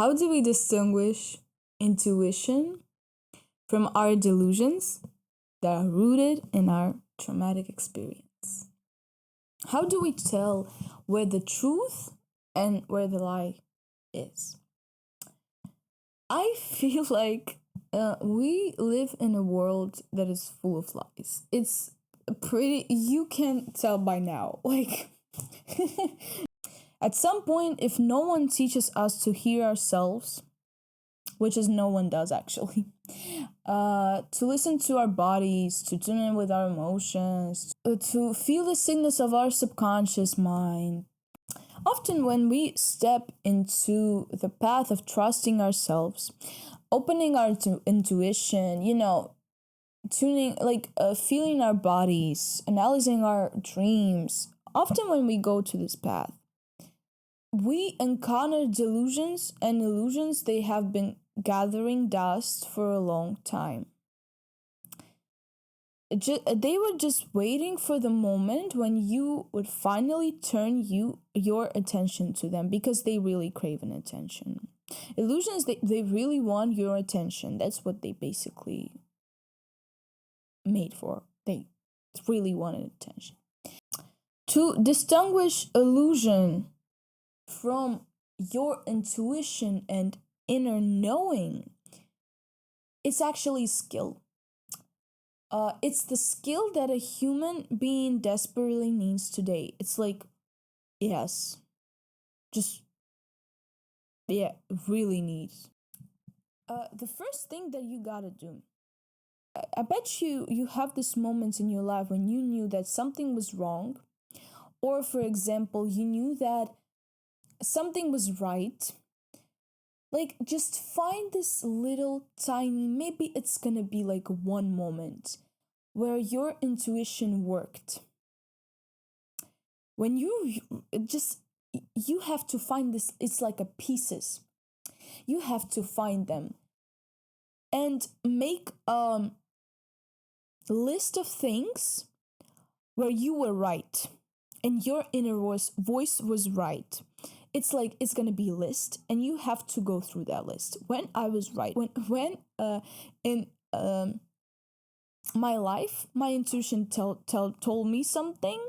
How do we distinguish intuition from our delusions that are rooted in our traumatic experience? How do we tell where the truth and where the lie is? I feel like we live in a world that is full of lies. It's pretty, you can tell by now. Like, at some point, if no one teaches us to hear ourselves, which is no one does actually, to listen to our bodies, to tune in with our emotions, to feel the signals of our subconscious mind. Often, when we step into the path of trusting ourselves, opening our intuition, tuning, feeling our bodies, analyzing our dreams, often when we go to this path, we encounter delusions and illusions. They have been gathering dust for a long time. They were just waiting for the moment when you would finally turn your attention to them, because they really crave an attention. Illusions, they really want your attention. That's what they basically made for. They really wanted attention. To distinguish illusion from your intuition and inner knowing, it's actually skill. It's the skill that a human being desperately needs today. It's like, yes, just, yeah, really needs. The first thing that you gotta do, I bet you have this moment in your life when you knew that something was wrong, or for example, you knew that something was right. Like, just find this little tiny, maybe it's gonna be like one moment where your intuition worked. When you have to find this, it's like a pieces. You have to find them and make a list of things where you were right and your inner voice was right. It's like it's gonna be a list, and you have to go through that list. When I was right, when in my life, my intuition told me something,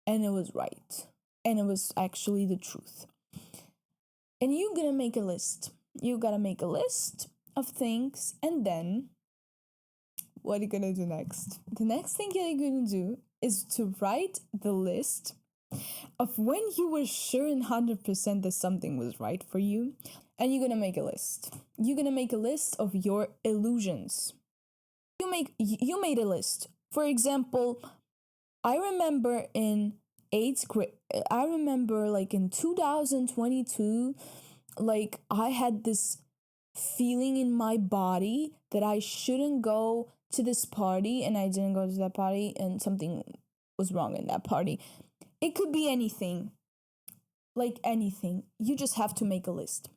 and it was right, and it was actually the truth. And you gonna make a list. You gotta make a list of things, and then what are you gonna do next? The next thing you're gonna do is to write the list of when you were sure and 100% that something was right for you, and you're gonna make a list. You're gonna make a list of your illusions. You made a list. For example, I remember in 8th grade, I remember like in 2022, like I had this feeling in my body that I shouldn't go to this party, and I didn't go to that party, and something was wrong in that party. It could be anything, like anything. You just have to make a list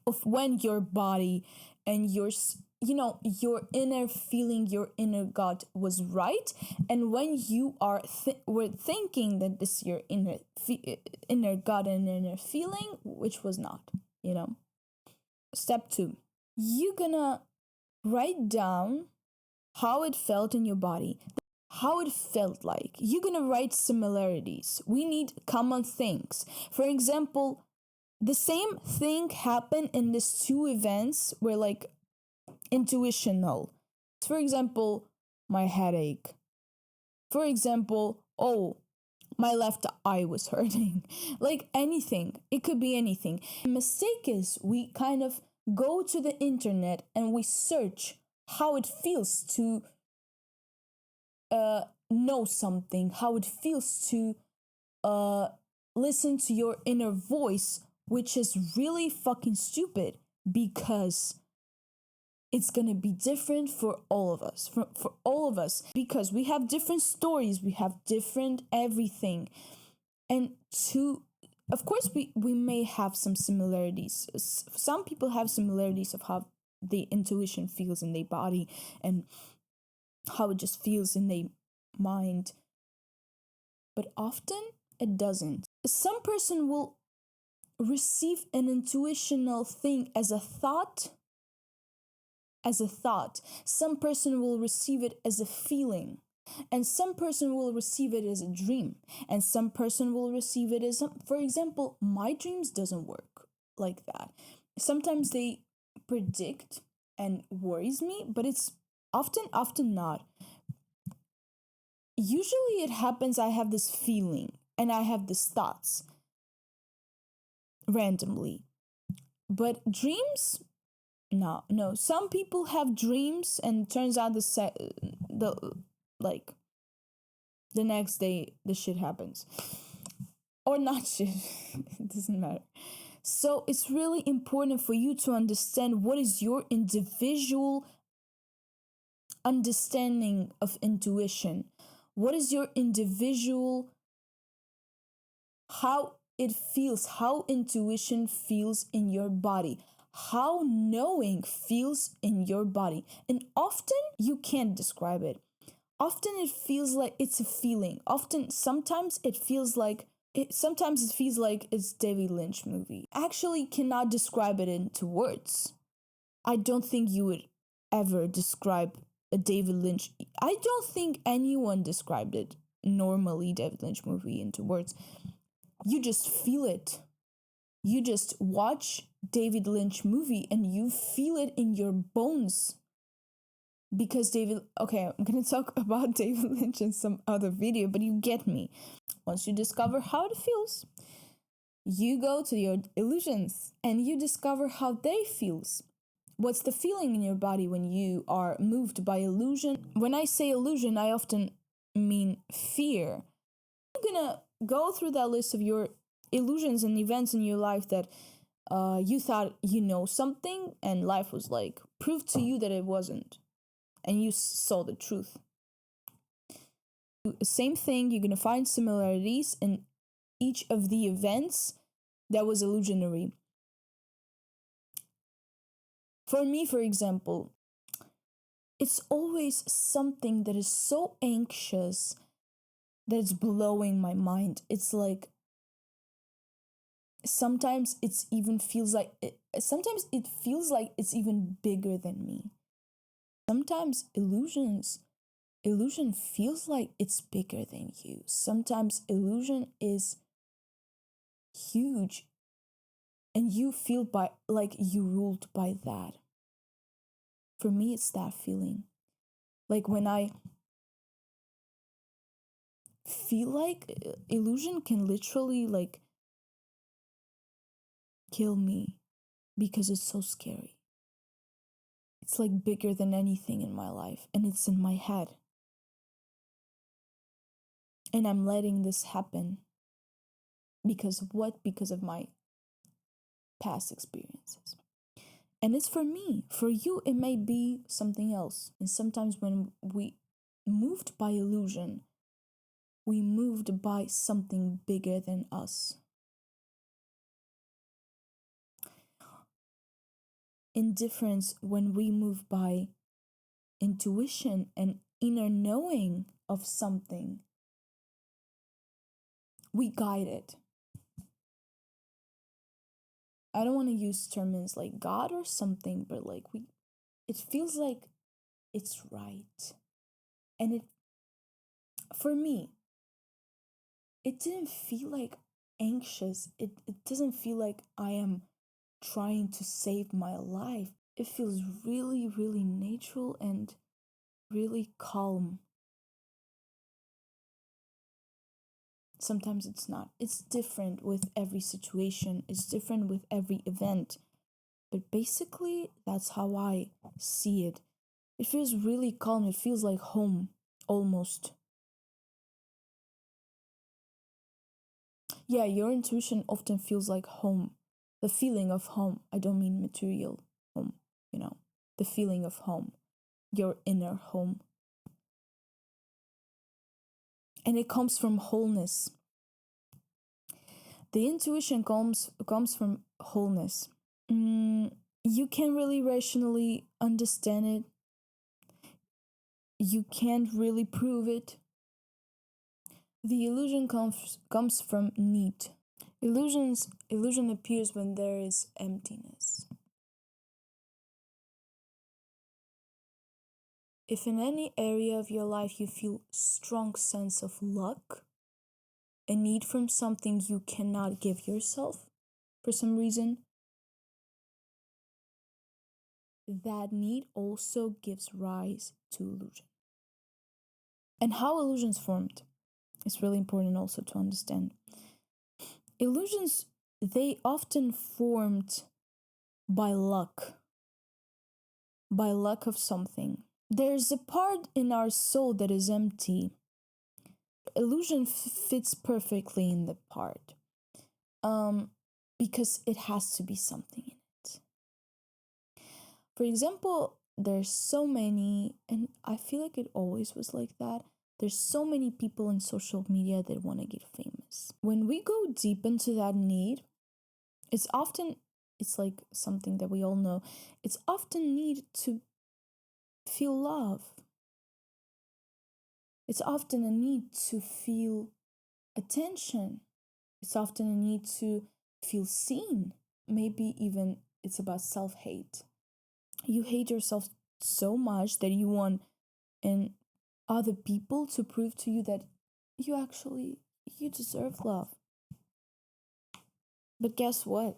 of when your body and your inner feeling, your inner gut was right, and when you were thinking that this is your inner gut and inner feeling, which was not. Step 2, you're gonna write down how it felt in your body, how it felt like. You're gonna write similarities. We need common things. For example, the same thing happened in these two events were like intuitional. For example, my headache. For example, oh, my left eye was hurting. Like anything. It could be anything. The mistake is we kind of go to the internet and we search how it feels to know something, how it feels to listen to your inner voice, which is really fucking stupid, because it's gonna be different for all of us. For all of us, because we have different stories, we have different everything. And of course, we may have some similarities. Some people have similarities of how the intuition feels in their body and how it just feels in their mind. But often it doesn't. Some person will receive an intuitional thing as a thought. Some person will receive it as a feeling, and some person will receive it as a dream, and some person will receive it as for example, my dreams doesn't work like that. Sometimes they predict and worries me, but it's often not. Usually it happens, I have this feeling and I have these thoughts randomly. But dreams, no. Some people have dreams and turns out the next day the shit happens. Or not shit. It doesn't matter. So it's really important for you to understand what is your individual understanding of intuition. What is your individual, how it feels, how intuition feels in your body, how knowing feels in your body. And often you can't describe it. Often it feels like it's a feeling. Sometimes it feels like it's David Lynch movie. Actually cannot describe it into words. I don't think you would ever describe a David Lynch. I don't think anyone described it normally, David Lynch movie, into words. You just feel it. You just watch David Lynch movie and you feel it in your bones. Because I'm going to talk about David Lynch in some other video, but you get me. Once you discover how it feels, you go to your illusions and you discover how they feels. What's the feeling in your body when you are moved by illusion? When I say illusion, I often mean fear. I'm gonna go through that list of your illusions and events in your life that you thought you know something and life was like proved to you that it wasn't, and you saw the truth. Same thing, you're gonna find similarities in each of the events that was illusionary. For me, for example, it's always something that is so anxious that it's blowing my mind. It's like sometimes it feels like it's even bigger than me. Sometimes illusion feels like it's bigger than you. Sometimes illusion is huge and you feel like you ruled by that. For me, it's that feeling. Like when I feel like illusion can literally like kill me because it's so scary. It's like bigger than anything in my life and it's in my head. And I'm letting this happen because of what? Because of my past experiences. And it's for me. For you, it may be something else. And sometimes when we moved by illusion, we moved by something bigger than us. Indifference, when we move by intuition and inner knowing of something, we guide it. I don't want to use terms like God or something, but like it feels like it's right. And for me, it didn't feel like anxious. It doesn't feel like I am trying to save my life. It feels really, really natural and really calm. Sometimes it's not. It's different with every situation. It's different with every event. But basically, that's how I see it. It feels really calm. It feels like home, almost. Yeah, your intuition often feels like home. The feeling of home. I don't mean material home, the feeling of home. Your inner home. And it comes from wholeness. The intuition comes from wholeness. You can't really rationally understand it. You can't really prove it. The illusion comes from need. Illusion appears when there is emptiness. If in any area of your life you feel strong sense of luck, a need from something you cannot give yourself for some reason, that need also gives rise to illusion. And how illusions formed is really important also to understand. Illusions, they often formed by luck of something. There's a part in our soul that is empty. Illusion fits perfectly in the part. Because it has to be something in it. For example, there's so many, and I feel like it always was like that. There's so many people on social media that want to get famous. When we go deep into that need, it's like something that we all know. It's often need to feel love. It's often a need to feel attention. It's often a need to feel seen. Maybe even it's about self-hate. You hate yourself so much that you want other people to prove to you that you deserve love. But guess what?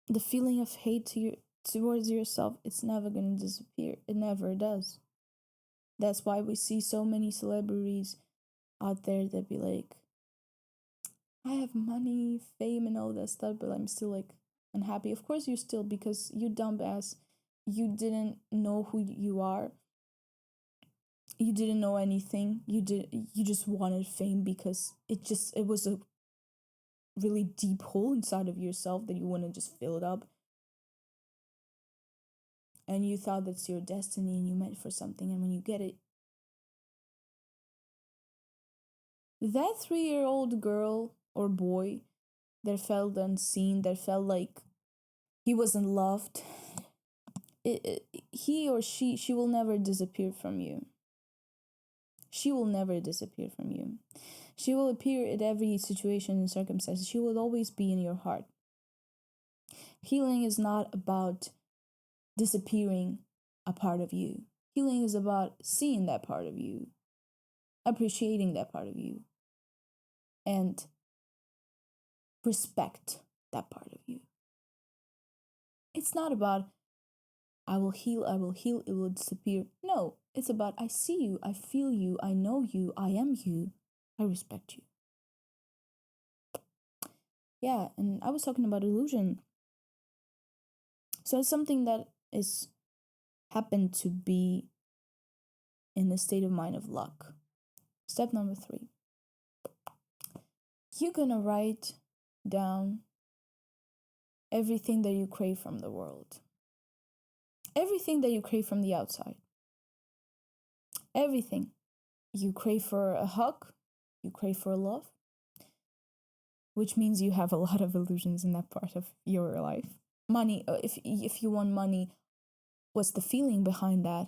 The feeling of hate towards yourself, it's never going to disappear. It never does. That's why we see so many celebrities out there that be like, I have money, fame, and all that stuff, but I'm still like unhappy. Of course you still, because you dumbass, you didn't know who you are. You didn't know anything. You just wanted fame because it was a really deep hole inside of yourself that you want to just fill it up. And you thought that's your destiny and you meant for something, and when you get it, that 3-year-old girl or boy that felt unseen, that felt like he wasn't loved, he or she will never disappear from you. She will never disappear from you. She will appear at every situation and circumstance. She will always be in your heart. Healing is not about disappearing a part of you. Healing is about seeing that part of you, appreciating that part of you, and respect that part of you. It's not about I will heal, it will disappear. No, it's about I see you, I feel you, I know you, I am you, I respect you. Yeah, and I was talking about illusion. So it's something that is happened to be in the state of mind of luck. Step number 3. You're gonna write down everything that you crave from the world. Everything that you crave from the outside. Everything. You crave for a hug, you crave for love, which means you have a lot of illusions in that part of your life. Money, if you want money, what's the feeling behind that?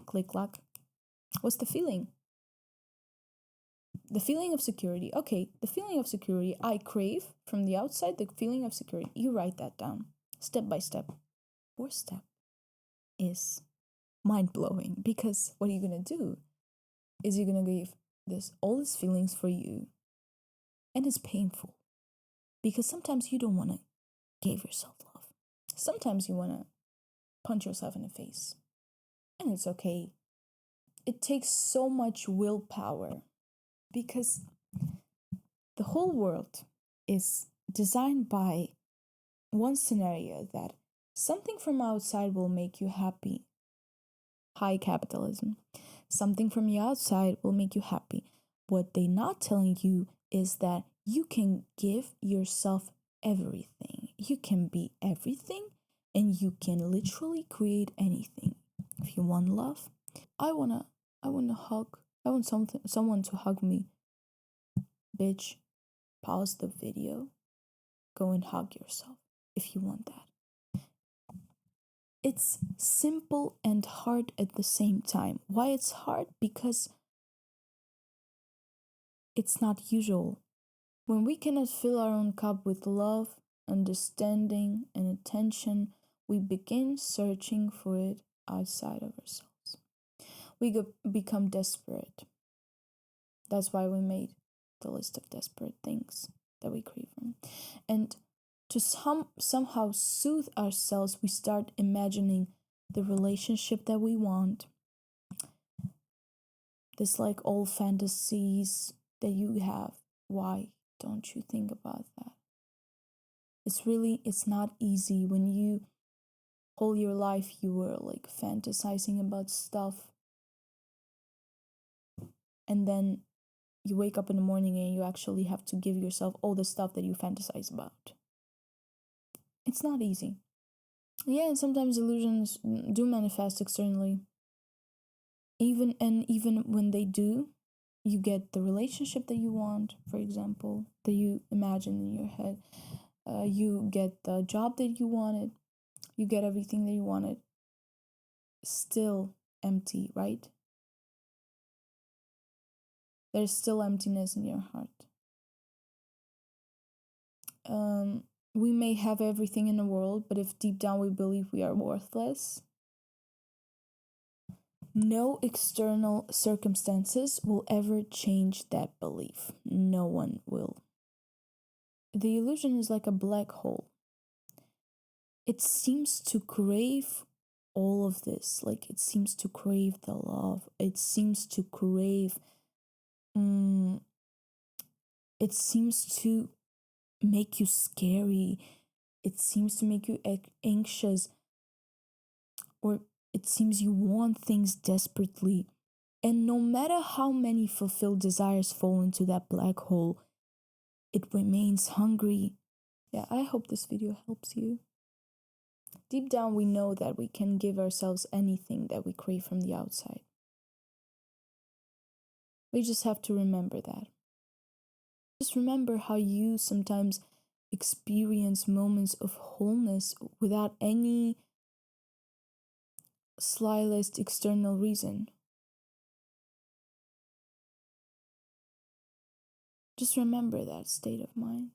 Click clack. What's the feeling? The feeling of security. Okay, the feeling of security I crave from the outside, the feeling of security. You write that down step by step. 4th step is mind-blowing, because what are you going to do is you're going to give all these feelings for you, and it's painful because sometimes you don't want to give yourself love. Sometimes you want to punch yourself in the face, and it's okay. It takes so much willpower, because the whole world is designed by one scenario that something from outside will make you happy. High capitalism. Something from the outside will make you happy. What they're not telling you is that you can give yourself everything. You can be everything, and you can literally create anything. If you want love, I wanna hug. I want someone to hug me. Bitch, pause the video. Go and hug yourself if you want that. It's simple and hard at the same time. Why it's hard? Because it's not usual. When we cannot fill our own cup with love, understanding, and attention, we begin searching for it outside of ourselves. We become desperate. That's why we made the list of desperate things that we crave from. And to somehow soothe ourselves, we start imagining the relationship that we want. This like old fantasies that you have. Why don't you think about that? It's not easy when you whole your life you were like fantasizing about stuff, and then you wake up in the morning and you actually have to give yourself all the stuff that you fantasize about. It's not easy. Yeah, and sometimes illusions do manifest externally. Even when they do, you get the relationship that you want, for example, that you imagine in your head. You get the job that you wanted. You get everything that you wanted. Still empty, right? There's still emptiness in your heart. We may have everything in the world, but if deep down we believe we are worthless, no external circumstances will ever change that belief. No one will. The illusion is like a black hole. It seems to crave all of this. Like, it seems to crave the love. It seems to crave. It seems to make you scary. It seems to make you anxious. Or it seems you want things desperately. And no matter how many fulfilled desires fall into that black hole, it remains hungry. Yeah, I hope this video helps you. Deep down, we know that we can give ourselves anything that we crave from the outside. We just have to remember that. Just remember how you sometimes experience moments of wholeness without any slightest external reason. Just remember that state of mind.